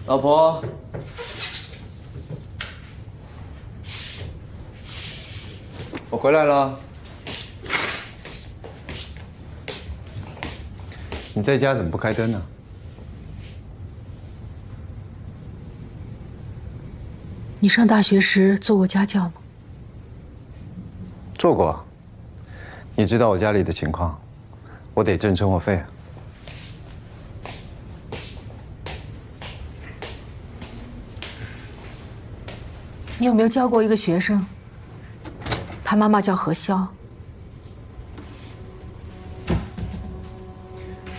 老婆，我回来了。你在家怎么不开灯呢？你上大学时做过家教吗？做过。你知道我家里的情况，我得挣生活费。你有没有教过一个学生？他妈妈叫何潇。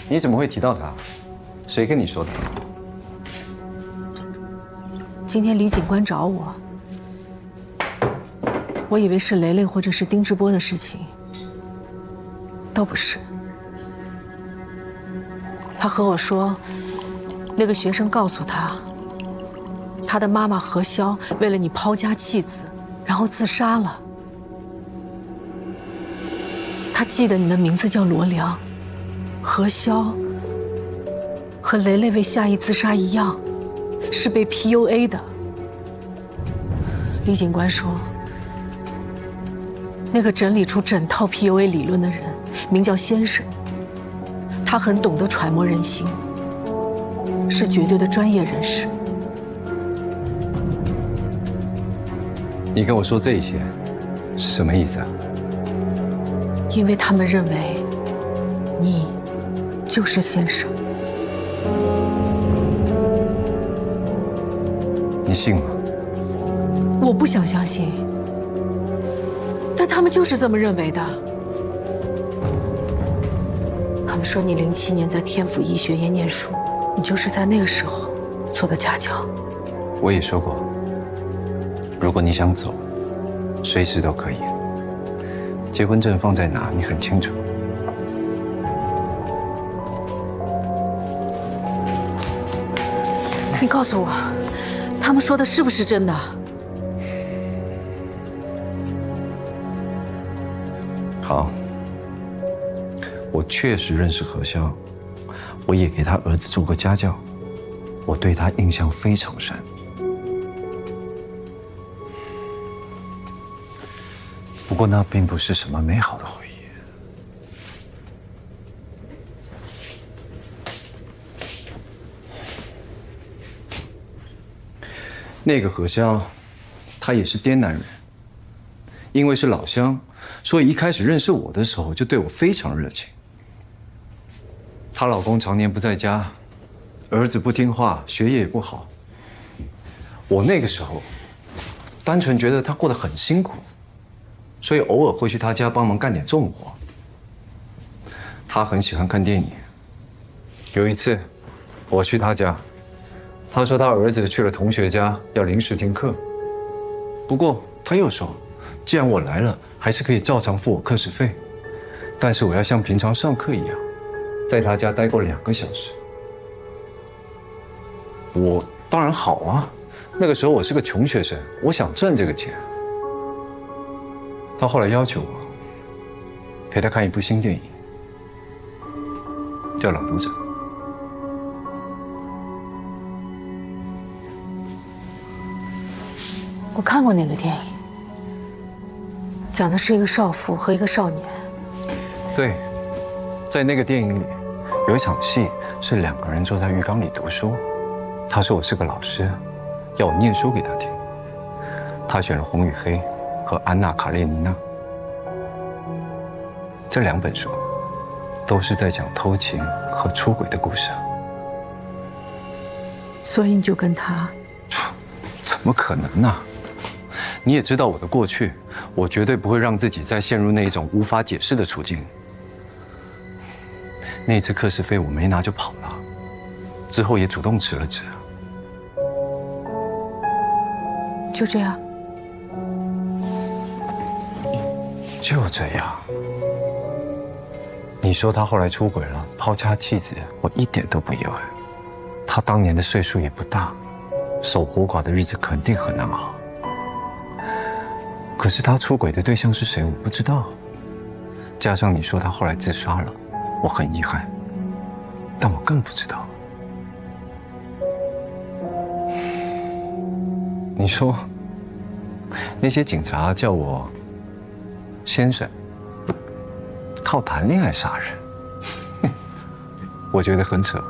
你怎么会提到他？谁跟你说的？今天李警官找我，我以为是雷雷或者是丁志波的事情，都不是。他和我说，那个学生告诉他，他的妈妈何潇为了你抛家弃子，然后自杀了。他记得你的名字叫罗良，何潇和雷雷为夏意自杀一样，是被 PUA 的。李警官说，那个整理出整套 PUA 理论的人名叫先生，他很懂得揣摩人心，是绝对的专业人士。你跟我说这些是什么意思啊？因为他们认为你就是先生。你信吗？我不想相信，但他们就是这么认为的。他们说你07年在天府医学院念书，你就是在那个时候做的家教。我也说过，如果你想走，随时都可以。结婚证放在哪，你很清楚。你告诉我，他们说的是不是真的？好，我确实认识何潇，我也给他儿子做过家教，我对他印象非常深。不过那并不是什么美好的回忆。那个何潇，他也是滇南人，因为是老乡，所以一开始认识我的时候就对我非常热情。她老公常年不在家，儿子不听话，学业也不好。我那个时候单纯觉得他过得很辛苦，所以偶尔会去他家帮忙干点重活。他很喜欢看电影。有一次我去他家，他说他儿子去了同学家要临时停课，不过他又说，既然我来了，还是可以照常付我课时费，但是我要像平常上课一样，在他家待够2个小时。我当然好啊，那个时候我是个穷学生，我想赚这个钱。他后来要求我陪他看一部新电影，叫《朗读者》。我看过那个电影，讲的是一个少妇和一个少年。对，在那个电影里，有一场戏是2个人坐在浴缸里读书。他说我是个老师，要我念书给他听。他选了《红与黑》和《安娜·卡列尼娜》。这2本书都是在讲偷情和出轨的故事。所以你就跟他？怎么可能呢？你也知道我的过去，我绝对不会让自己再陷入那种无法解释的处境。那次课时费我没拿就跑了，之后也主动辞了职。就这样？就这样。你说他后来出轨了，抛家弃子，我一点都不意外。他当年的岁数也不大，守活寡的日子肯定很难熬。可是他出轨的对象是谁，我不知道。加上你说他后来自杀了，我很遗憾，但我更不知道。你说那些警察叫我先生，靠谈恋爱杀人，我觉得很扯。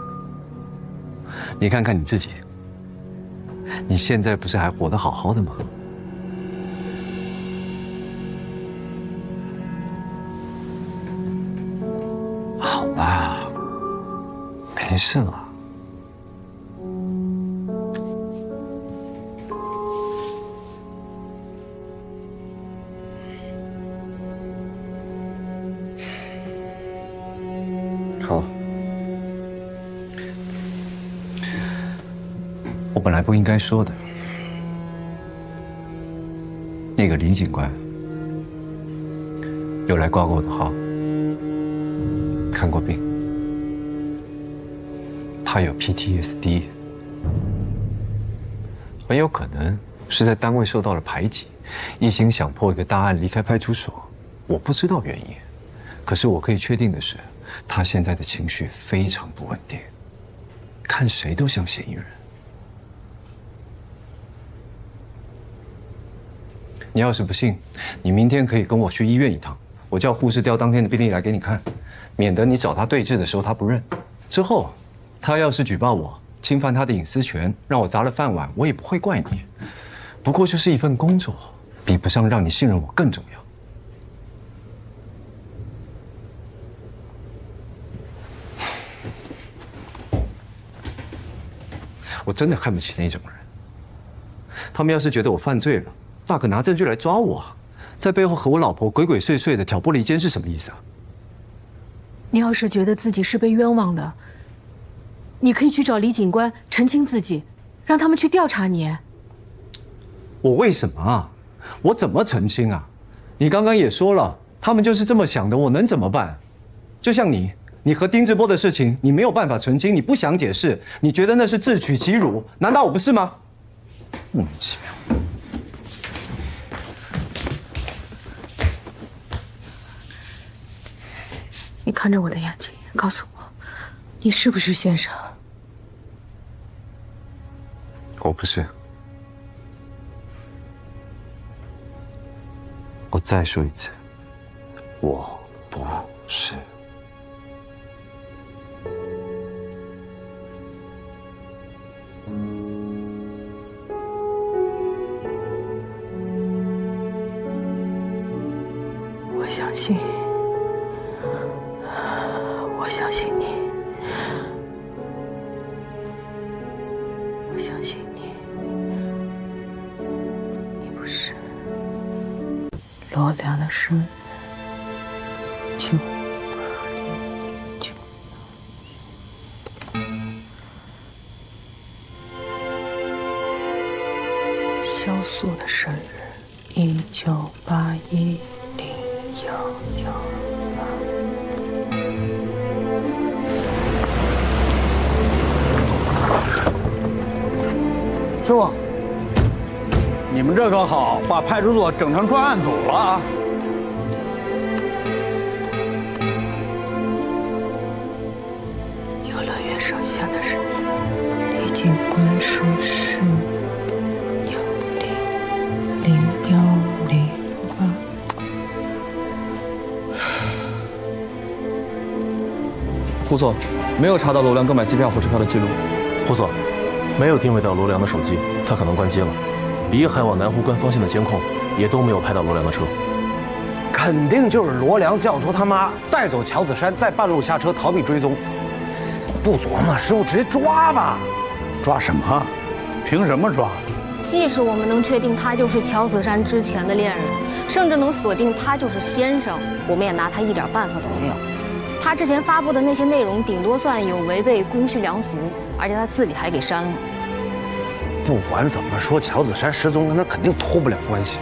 你看看你自己，你现在不是还活得好好的吗？好啦，没事了。好，我本来不应该说的。那个李警官有来挂过我的号，看过病，他有 PTSD， 很有可能是在单位受到了排挤，一心想破一个大案离开派出所。我不知道原因，可是我可以确定的是，他现在的情绪非常不稳定，看谁都像嫌疑人。你要是不信，你明天可以跟我去医院一趟，我叫护士调当天的病历来给你看，免得你找他对质的时候他不认。之后，他要是举报我侵犯他的隐私权，让我砸了饭碗，我也不会怪你。不过就是一份工作，比不上让你信任我更重要。我真的看不起那种人。他们要是觉得我犯罪了，大可拿证据来抓我，在背后和我老婆鬼鬼祟祟的挑拨离间是什么意思啊？你要是觉得自己是被冤枉的，你可以去找李警官澄清自己，让他们去调查你。我为什么啊？我怎么澄清啊？你刚刚也说了，他们就是这么想的，我能怎么办？就像你和丁志波的事情，你没有办法澄清，你不想解释，你觉得那是自取其辱，难道我不是吗？莫名其妙。你看着我的眼睛，告诉我，你是不是先生？我不是。我再说一次，我不是。我相信，我相信你，我相信你，你不是罗良的生日9/09，萧素的生日19810111。师傅，你们这可好，把派出所整成专案组了啊！游乐园上下的日子，李警官说是00108。胡总，没有查到罗良购买机票、火车票的记录。胡总，没有定位到罗良的手机，他可能关机了。离海往南湖关方向的监控也都没有拍到罗良的车。肯定就是罗良教唆他妈带走乔子山，在半路下车逃避追踪。不琢磨，师傅直接抓吧。抓什么？凭什么抓？即使我们能确定他就是乔子山之前的恋人，甚至能锁定他就是先生，我们也拿他一点办法都没有。他之前发布的那些内容，顶多算有违背公序良俗，而且他自己还给删了。不管怎么说，乔子山失踪跟他肯定脱不了关系。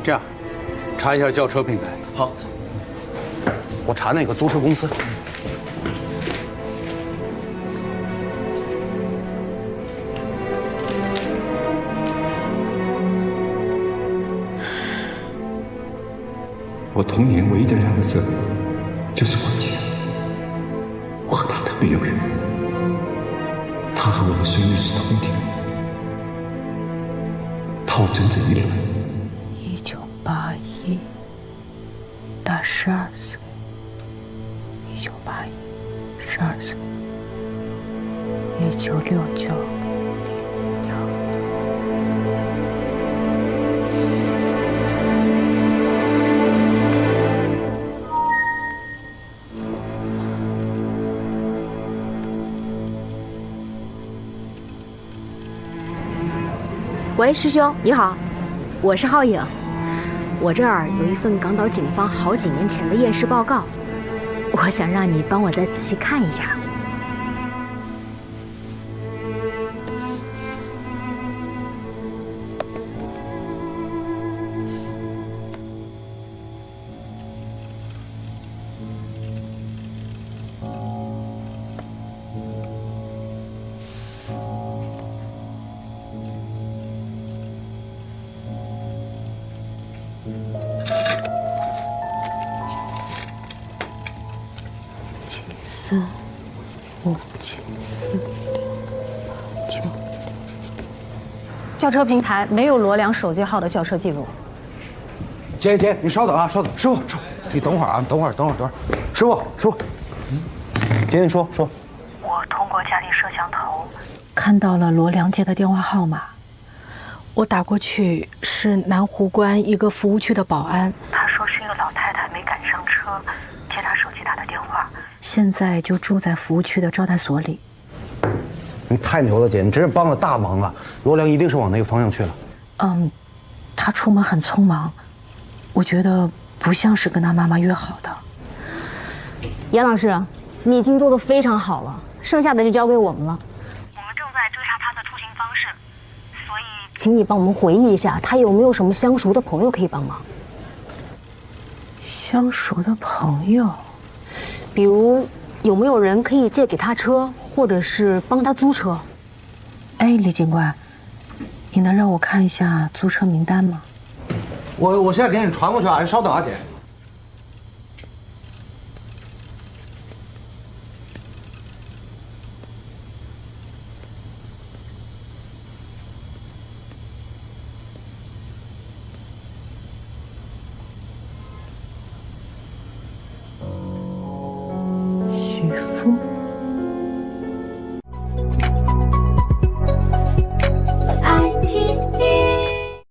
这样，查一下轿车平台。好，我查那个租车公司。我童年唯一的2个字，就是我姐。我和她特别有缘，她和我的生日是同一天。耗整整1轮。1981，大12岁。1981，12岁。1969。喂，师兄，你好，我是浩影。我这儿有一份港岛警方好几年前的验尸报告，我想让你帮我再仔细看一下。轿车平台没有罗良手机号的轿车记录。姐，你稍等啊，稍等，师傅，你等会儿啊，等会儿，师傅，姐，你说。我通过家里摄像头看到了罗良接的电话号码，我打过去是南湖关一个服务区的保安，他说是一个老太太没赶上车，接他手机打的电话，现在就住在服务区的招待所里。你太牛了，姐，你真是帮了大忙了。罗良一定是往那个方向去了。他出门很匆忙，我觉得不像是跟他妈妈约好的。严老师，你已经做得非常好了，剩下的就交给我们了。我们正在追查他的出行方式，所以请你帮我们回忆一下，他有没有什么相熟的朋友可以帮忙？相熟的朋友，比如有没有人可以借给他车，或者是帮他租车？哎，李警官，你能让我看一下租车名单吗？我现在给你传过去啊，你稍等啊，姐。许峰。